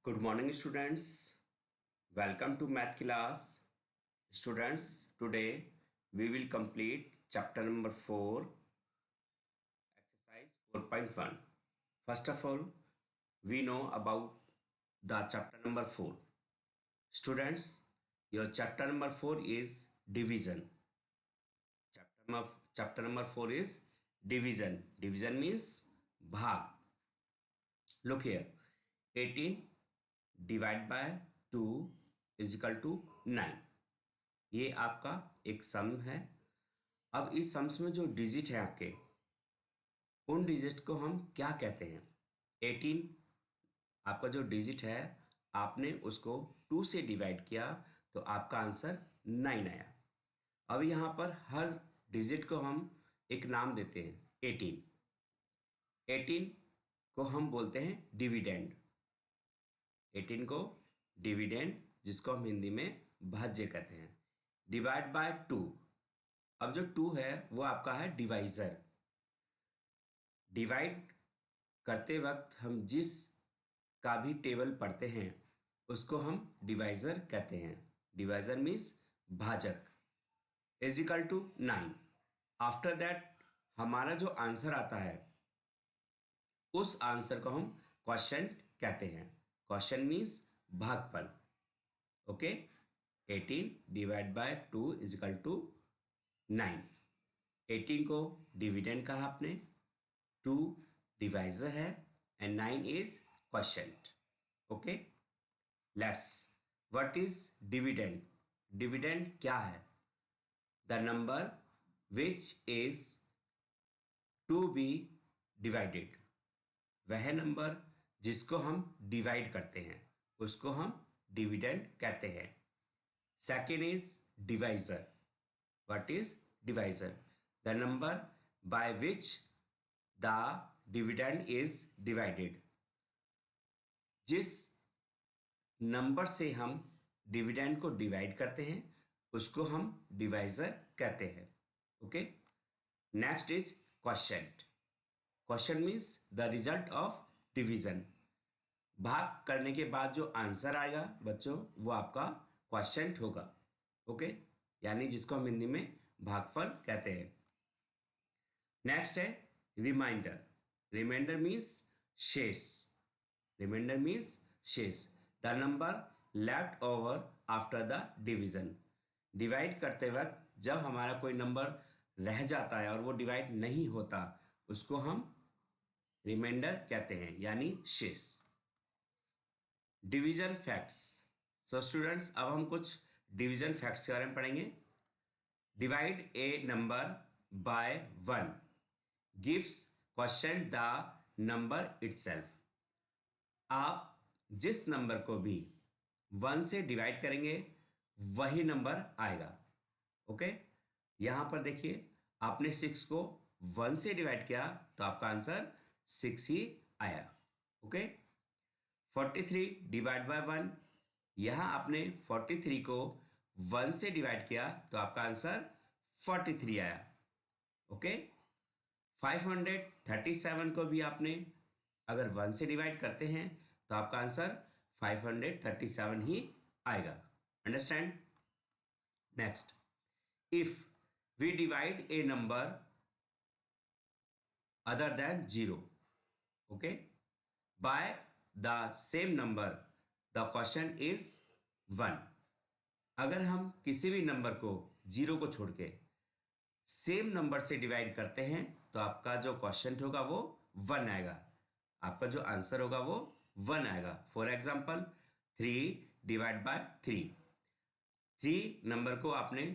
Good morning, students. Welcome to math class. Students, today we will complete chapter number 4, exercise 4.1. First of all, we know about the chapter number 4. Students, your chapter number 4 is division. Chapter number 4 is division. Division means bhag. Look here. 18 divide by 2 is equal to 9। ये आपका एक सम है। अब इस sums में जो digit है आपके, उन डिजिट को हम क्या कहते हैं? 18 आपका जो डिजिट है, आपने उसको 2 से डिवाइड किया तो आपका आंसर 9 आया। अब यहाँ पर हर डिजिट को हम एक नाम देते हैं। 18 को हम बोलते हैं डिविडेंड। 18 को डिविडेंड, जिसको हम हिंदी में भाज्य कहते हैं। डिवाइड बाय 2, अब जो 2 है वो आपका है डिवाइजर। डिवाइड करते वक्त हम जिस का भी टेबल पढ़ते हैं उसको हम डिवाइजर कहते हैं। डिवाइजर मीन्स भाजक। Is equal to 9। After that हमारा जो आंसर आता है उस आंसर को हम क्वोशिएंट कहते हैं। क्वोशिएंट मीन्स भागफल। Okay, 18 divide by 2 is equal to 9। 18 को डिविडेंड कहा आपने, 2 डिवाइजर है and 9 is quotient. Okay, let's, what is dividend? Dividend क्या है? The number which is to be divided. वह नंबर जिसको हम डिवाइड करते हैं उसको हम डिविडेंड कहते हैं। Second is divisor. What is divisor? The number by which the dividend is divided. जिस नंबर से हम डिविडेंड को डिवाइड करते हैं उसको हम डिवाइजर कहते हैं। Okay, next is quotient. Quotient means the result of division. भाग करने के बाद जो आंसर आएगा बच्चों, वो आपका क्वोशिएंट होगा। ओके, यानी जिसको हम हिंदी में भागफल कहते हैं। नेक्स्ट है रिमाइंडर। रिमाइंडर मीन्स शेष। रिमाइंडर मीन्स शेष, the number left over after the division. Divide करते वक्त जब हमारा कोई नंबर रह जाता है और वो डिवाइड नहीं होता, उसको हम रिमाइंडर कहते हैं, यानी शेष। Division facts. सो स्टूडेंट्स, अब हम कुछ डिवीजन फैक्ट्स के बारे में पढ़ेंगे। Divide a number by 1 gives quotient the number itself. आप जिस नंबर को भी 1 से डिवाइड करेंगे वही नंबर आएगा। ओके, यहां पर देखिए, आपने 6 को 1 से डिवाइड किया तो आपका आंसर 6 ही आया। ओके, 43 डिवाइड बाय 1, यहां आपने 43 को 1 से डिवाइड किया तो आपका आंसर 43 आया। ओके, 537 को भी आपने अगर 1 से डिवाइड करते हैं तो आपका आंसर 537 ही आएगा। Understand? Next, if we divide a number other than 0, okay, by the same number, the quotient is 1। अगर हम किसी भी नंबर को 0 को छोड़ के सेम नंबर से डिवाइड करते हैं तो आपका जो क्वोशिएंट होगा वो 1 आएगा। आपका जो आंसर होगा वो 1 आएगा। For example, 3 divide by 3। 3 number को आपने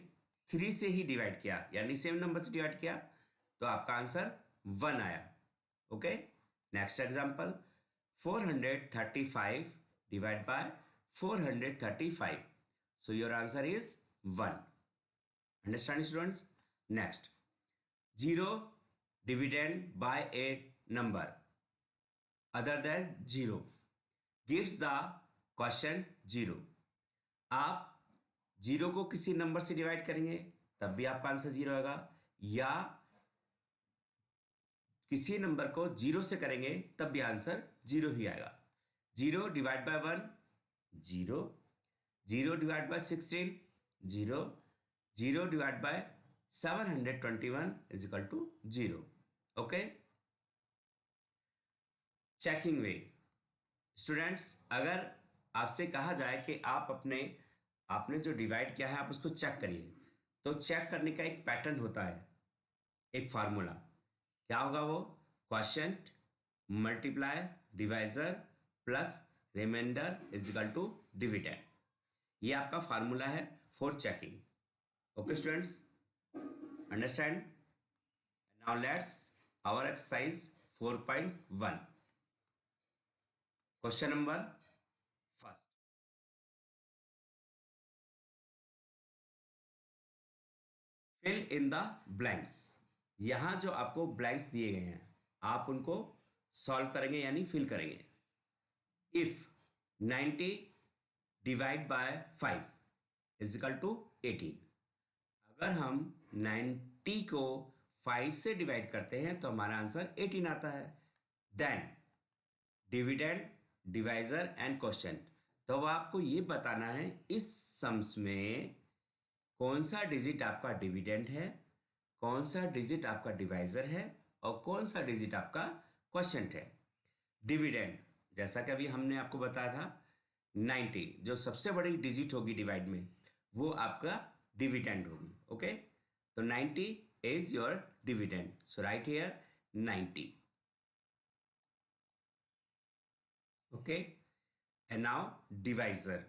3 से ही डिवाइड किया, यानी सेम नंबर से डिवाइड किया, तो आपका आंसर 1 आया। Okay, next example, 435 divide by 435, so your answer is 1। Understand students? Next, 0 dividend by A number other than 0 gives the quotient 0। आप 0 को किसी नंबर से डिवाइड करेंगे तब भी आपका आंसर 0 आएगा, या किसी नंबर को 0 से करेंगे तब भी आंसर 0 ही आएगा। 0 divide by 1 0, 0 divide by 16 0, 0 divide by 721 is equal to 0. Okay, checking way. Students, अगर आपसे कहा जाए कि आप आपने जो डिवाइड किया है आप उसको चेक करिए, तो चेक करने का एक पैटर्न होता है, एक फार्मूला. क्या होगा वो? Quotient multiply divisor plus remainder is equal to dividend. ये आपका फार्मूला है for checking. Okay students, understand? Now let's our exercise 4.1. Question number first. Fill in the blanks. यहां जो आपको ब्लैंक्स दिए गए हैं आप उनको सॉल्व करेंगे यानी फिल करेंगे. If 90 divide by 5 is equal to 18. अगर हम 90 को 5 से डिवाइड करते हैं तो हमारा आंसर 18 आता है. Then dividend, divisor and quotient. तो अब आपको ये बताना है इस सम्स में कौन सा डिजिट आपका डिविडेंड है, कौन सा डिजिट आपका डिवाइजर है और कौन सा डिजिट आपका क्वोशिएंट है. डिविडेंड, जैसा कि अभी हमने आपको बताया था, 90 जो सबसे बड़ी डिजिट होगी डिवाइड में वो आपका डिविडेंड होगी. ओके, तो 90 is your dividend. So right here 90. Okay, and now divisor.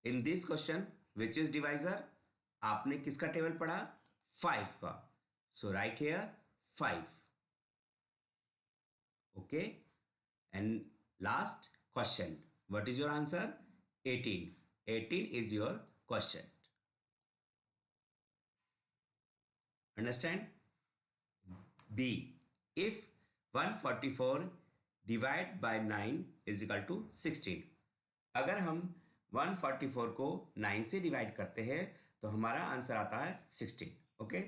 In this question which is divisor? आपने किसका टेबल पढ़ा? 5 का. So right here 5. Okay, and last question. What is your answer? 18. 18 is your question. Understand? B. If 144 divide by 9 is equal to 16. अगर हम 144 को 9 से divide करते हैं तो हमारा आंसर आता है 16. ओके,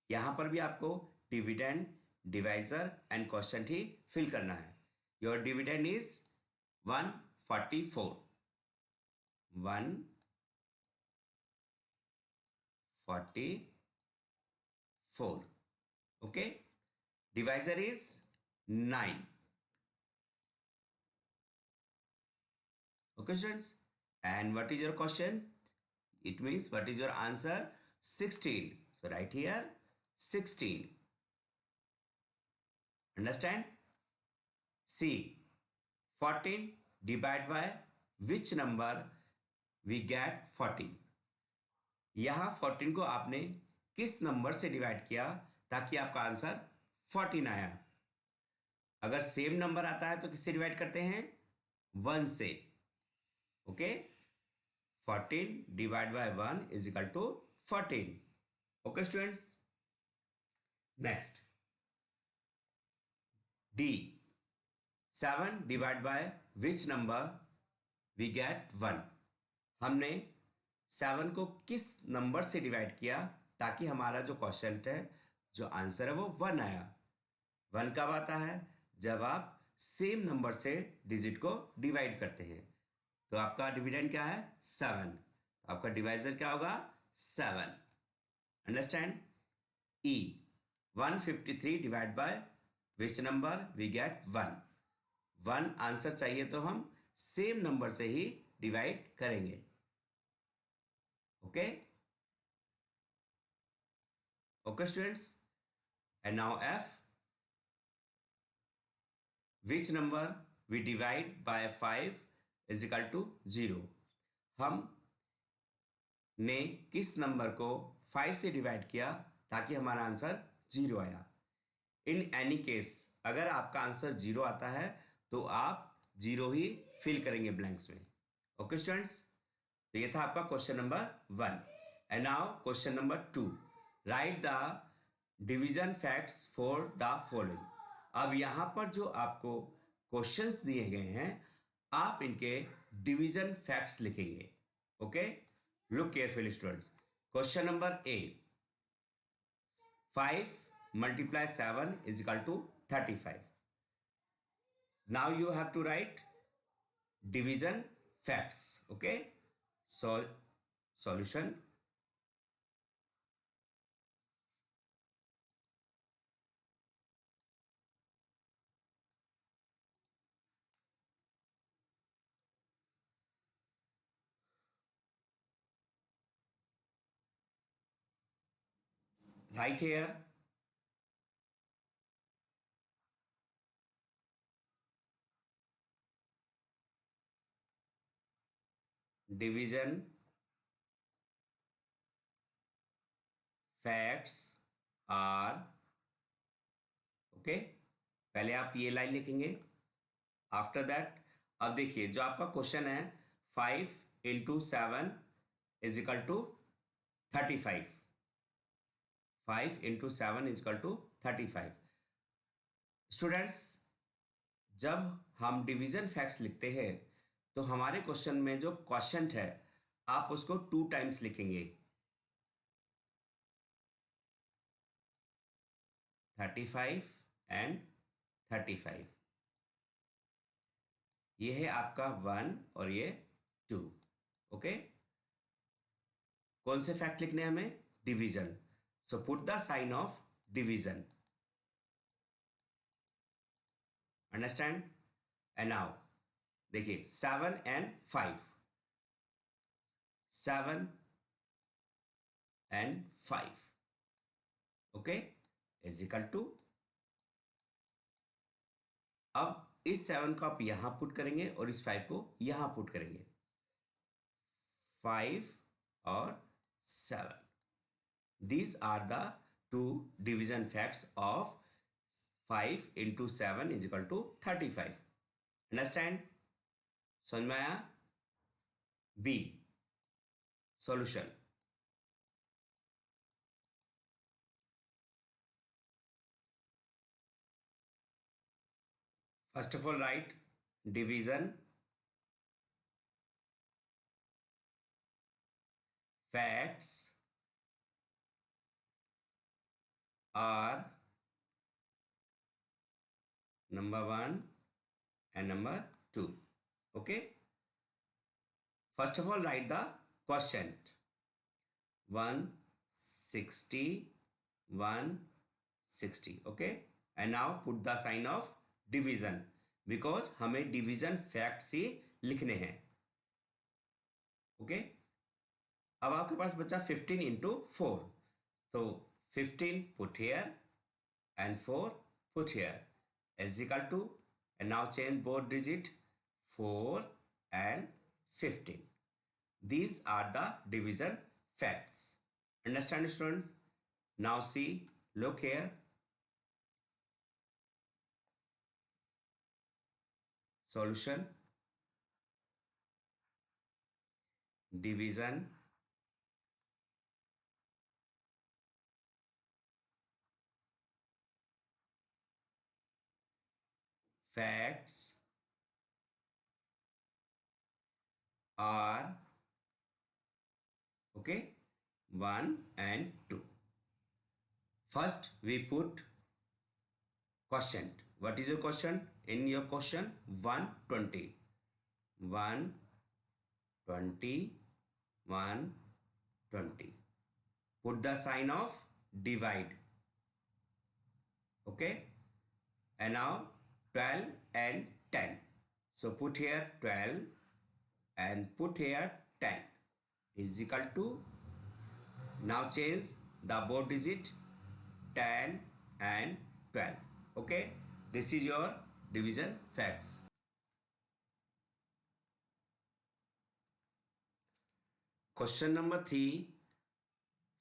यहां पर भी आपको डिविडेंड, डिवाइजर एंड क्वोशिएंट ही फिल करना है. Your dividend is 144. 144. Okay, divisor is 9. Okay students, and what is your question? It means what is your answer? 16. So right here 16. Understand? C. 14 divide by which number we get 14. यहां 14 को आपने किस number से divide किया ताकि आपका answer 14 आया? अगर सेम नंबर आता है तो किससे डिवाइड करते हैं? 1 से. Okay, 14 divide by 1 is equal to 14. Okay students, next D. 7 divide by which number we get 1. हमने 7 को किस नंबर से डिवाइड किया ताकि हमारा जो क्वोशिएंट है, जो आंसर है वो 1 आया? 1 कब आता है? जब आप सेम नंबर से डिजिट को डिवाइड करते हैं. तो आपका डिविडेंड क्या है? 7. आपका डिवाइजर क्या होगा? 7. Understand? E. 153 divide by which number we get 1. 1 answer चाहिए तो हम सेम नंबर से ही डिवाइड करेंगे. Okay, okay students, and now F. Which number we divide by 5 is equal to 0. हम ने किस नंबर को 5 से डिवाइड किया ताकि हमारा आंसर 0 आया? इन एनी केस अगर आपका आंसर 0 आता है तो आप 0 ही फिल करेंगे ब्लैंक्स में. ओके स्टूडेंट्स, तो ये था आपका question number 1. And now question number 2. Right the division facts for the following. अब यहां पर जो आपको क्वेश्चंस दिए गए हैं आप इनके डिवीजन फैक्ट्स लिखेंगे. Okay, look carefully students. Question number A. 5 multiply 7 is equal to 35. Now you have to write division facts. Okay, so solution. Right here, division facts are, okay, पहले आप ये लाइन लिखेंगे. आफ्टर दैट, अब देखिए जो आपका question है, 5 × 7 is equal to 35. 5 × 7 = 35. Students, जब हम डिवीजन फैक्ट्स लिखते हैं तो हमारे क्वेश्चन में जो क्वेश्चन है आप उसको 2 टाइम्स लिखेंगे. 35 एंड 35. ये है आपका 1 और ये 2. ओके, कौन से फैक्ट लिखने हैं हमें? Division. So put the sign of division. Understand? And now देखिए 7 and 5. 7 and 5. Okay, is equal to, अब इस 7 को आप यहां पुट करेंगे और इस 5 को यहां पुट करेंगे. 5 और 7. These are the two division facts of 5 × 7 = 35. Understand? समझ में आया? B. Solution. First of all, write division facts are number 1 and number 2. Okay. First of all, write the quotient. 160, 160. Okay. And now put the sign of division because हमें division facts ही लिखने हैं. Okay. अब आपके पास बचा 15 × 4. So 15 put here and 4 put here is equal to, and now change both digit, 4 and 15. These are the division facts. Understand, students? Now see, look here. Solution. Division facts are, okay, 1 and 2. First we put quotient. What is your question? In your question, 120. 120, 120. Put the sign of divide. Okay. And now 12 and 10. So put here 12 and put here 10 is equal to, now change the both digit, 10 and 12. Okay, this is your division facts. Question number 3.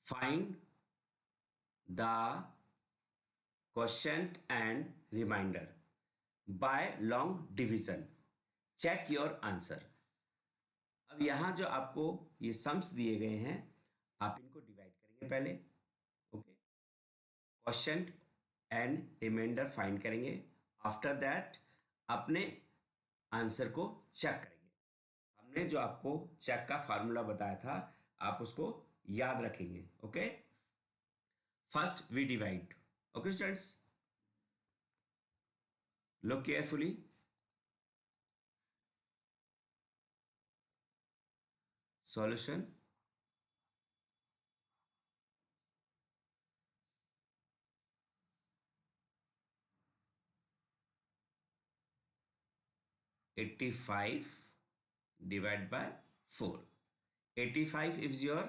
Find the quotient and remainder by long division. Check your answer. अब यहाँ जो आपको ये sums दिए गए हैं आप इनको डिवाइड करेंगे पहले. Okay, quotient and remainder find करेंगे. आफ्टर दैट अपने आंसर को चेक करेंगे. हमने जो आपको चेक का फार्मूला बताया था आप उसको याद रखेंगे. Okay, first we divide. Okay students, look carefully. Solution. $85 divided by 4. 85 is your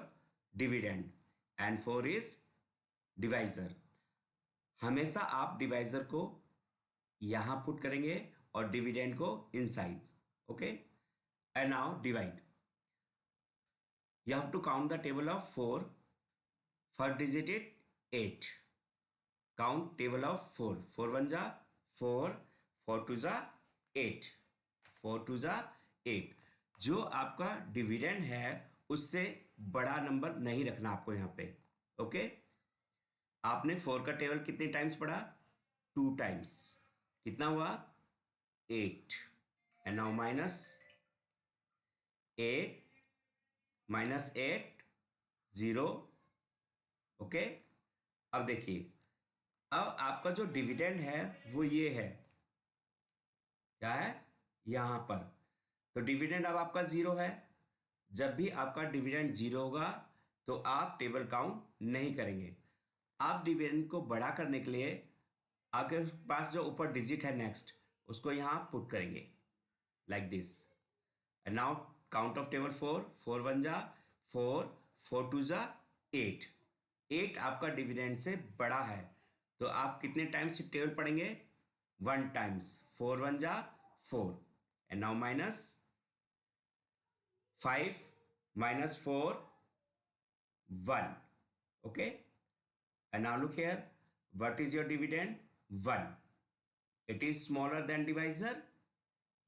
dividend and 4 is divisor. हमेशा आप डिवाइजर को यहां पुट करेंगे और डिविडेंड को inside. Okay, and now divide. You have to count the table of 4. First digit it 8. Count table of 4. 4 1 जा 4, 4 2 जा 8, 4 2 जा 8. जो आपका डिविडेंड है उससे बड़ा नंबर नहीं रखना आपको यहाँ पे. ओके, आपने 4 का टेबल कितने टाइम्स पढ़ा? 2 टाइम्स. कितना हुआ? 8. And now minus 8 minus 8 0. Okay, अब देखिए, अब आपका जो डिविडेंड है वो ये है. क्या है? यहां पर. तो डिविडेंड अब आपका 0 है. जब भी आपका डिविडेंड 0 होगा तो आप टेबल काउंट नहीं करेंगे. आप डिविडेंड को बड़ा करने के लिए आपके पास जो ऊपर डिजिट है नेक्स्ट, उसको यहां पुट करेंगे like this. And now count of table 4. 4 1 जा 4, 4 2 जा 8. 8 आपका डिविडेंड से बड़ा है तो आप कितने टाइम्स टेबल पढ़ेंगे? 1 टाइम्स. 4 1 जा 4. And now minus 5 minus 4 1. Okay, and now look here, what is your dividend? 1. It is smaller than divisor.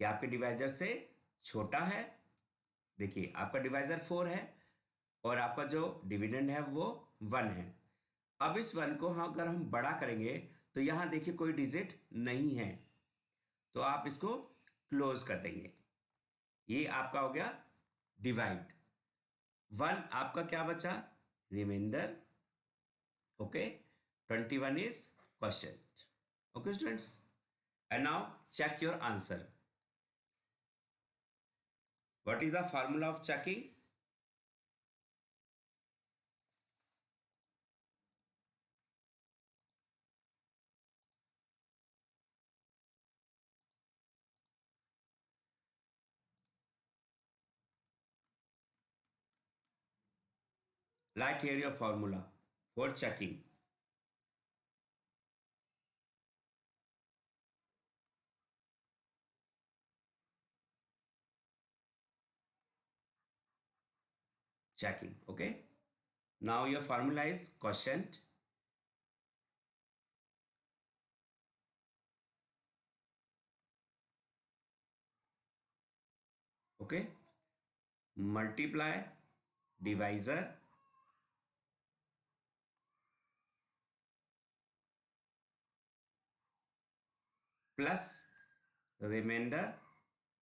क्या आपके डिवाइजर से छोटा है? देखिए, आपका डिवाइजर 4 है और आपका जो डिविडेंड है वो 1 है. अब इस 1 को अगर हम बड़ा करेंगे तो यहां देखिए कोई डिजिट नहीं है तो आप इसको क्लोज कर देंगे. ये आपका हो गया डिवाइड. 1 आपका क्या बचा? Reminder. Okay, 21 is question. Okay students, and now check your answer. What is the formula of checking? Write here your formula for checking. Checking. Okay, now your formula is quotient. Okay, multiply divisor plus remainder,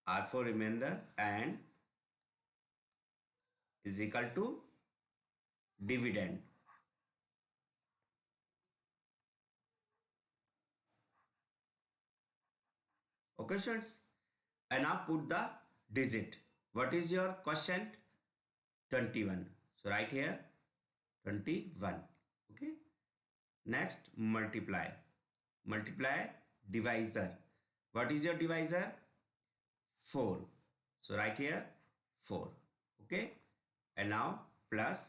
R for remainder, and is equal to dividend. Okay students, and now put the digit. What is your quotient? 21. So write here 21. Okay, next multiply. Multiply divisor. What is your divisor? 4. So write here 4. Okay, and now plus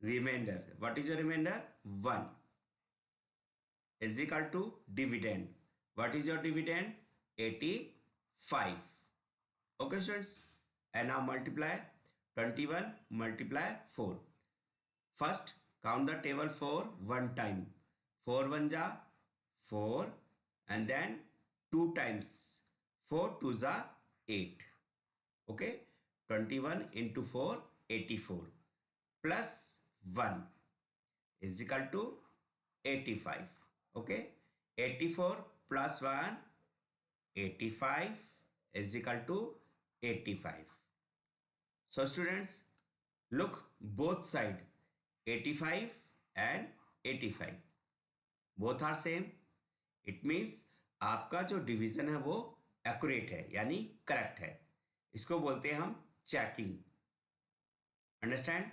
remainder. What is your remainder? 1 is equal to dividend. What is your dividend? 85. Okay students, and now multiply 21 multiply 4. First count the table 4 one time. 4 1 ja 4, and then 2 times. 4 2 ja 8. Okay, 21 into 4 84 plus 1 is equal to 85. Okay, 84 plus 1 85 is equal to 85. So students, look both side, 85 and 85 both are same. It means आपका जो division है वो accurate है यानी correct है. इसको बोलते हैं हम checking. Understand?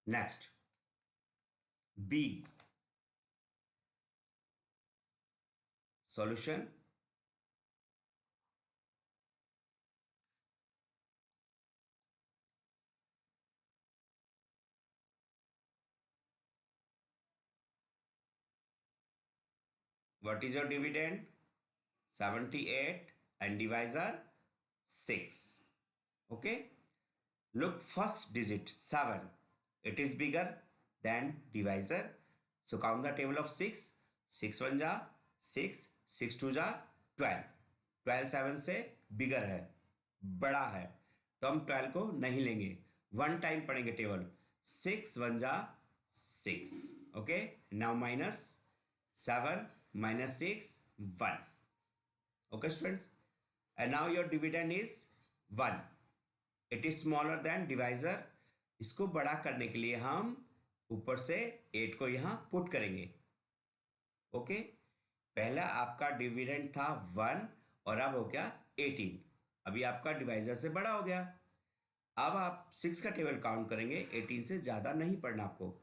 Next, B. Solution. What is your dividend? 78 and divisor 6. Okay. Look, first digit 7. It is bigger than divisor. So count the table of 6. 6 1 जा 6, 6 2 जा 12. 12 7 से बिगर है, बड़ा है, तो हम 12 को नहीं लेंगे, वन टाइम पढ़ेंगे टेबल. 6 1 जा 6. Okay, now minus 7 minus 6 1. Okay students, and now your dividend is 1. It is smaller than divisor. इसको बड़ा करने के लिए हम ऊपर से 8 को यहाँ पुट करेंगे. ओके, पहला आपका डिविडेंड था 1 और अब हो गया 18. अभी आपका डिवाइजर से बड़ा हो गया. अब आप 6 का टेबल काउंट करेंगे, 18 से ज़्यादा नहीं पढ़ना आपको.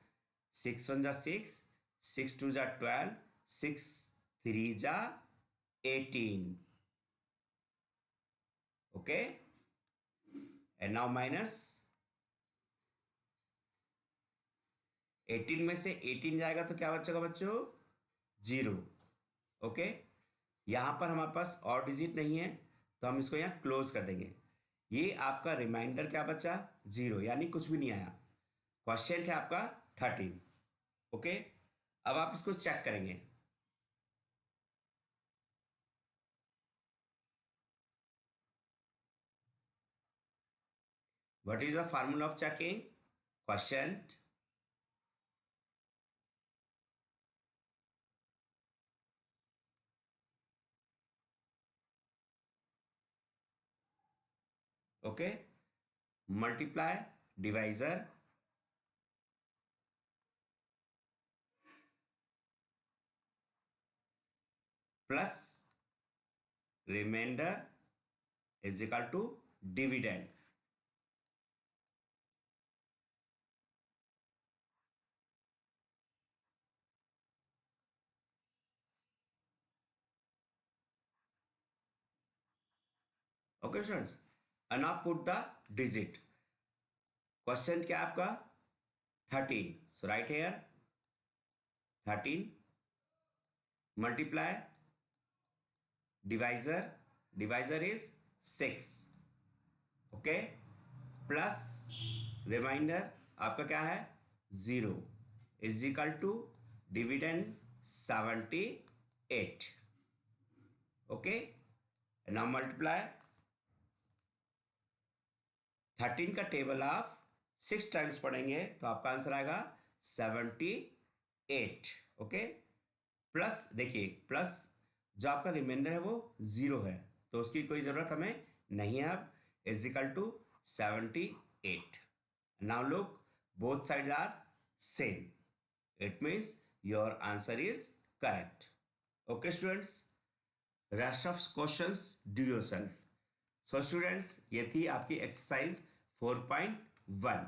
6 1 जा 6, 6 2 जा 12, 6 3 जा 18. Okay, and now minus 18 में से 18 जाएगा तो क्या बचेगा बच्चों? 0. ओके, यहां पर हमारे पास और डिजिट नहीं है तो हम इसको यहां क्लोज कर देंगे. ये आपका रिमाइंडर क्या बचा? 0, यानी कुछ भी नहीं आया. क्वेश्चन है आपका 13. ओके, अब आप इसको चेक करेंगे. What is the formula of checking? Quotient. Okay, multiply divisor plus remainder is equal to dividend. Okay students, and now put the digit. Question क्या आपका? 13. So write here 13 multiply divisor. Divisor is 6. Okay, plus remainder आपका क्या है? 0 is equal to dividend 78. Okay, and now multiply 13 का table आप 6 times पढ़ेंगे तो आपका आंसर आएगा 78. ओके, प्लस देखिए, प्लस जो आपका रिमाइंडर है वो 0 है तो उसकी कोई ज़रूरत हमें नहीं है. अब is equal to 78. Now look, both sides are same. It means your answer is correct. Okay students, rest of questions do yourself. So students, ये थी आपकी एक्सरसाइज 4.1.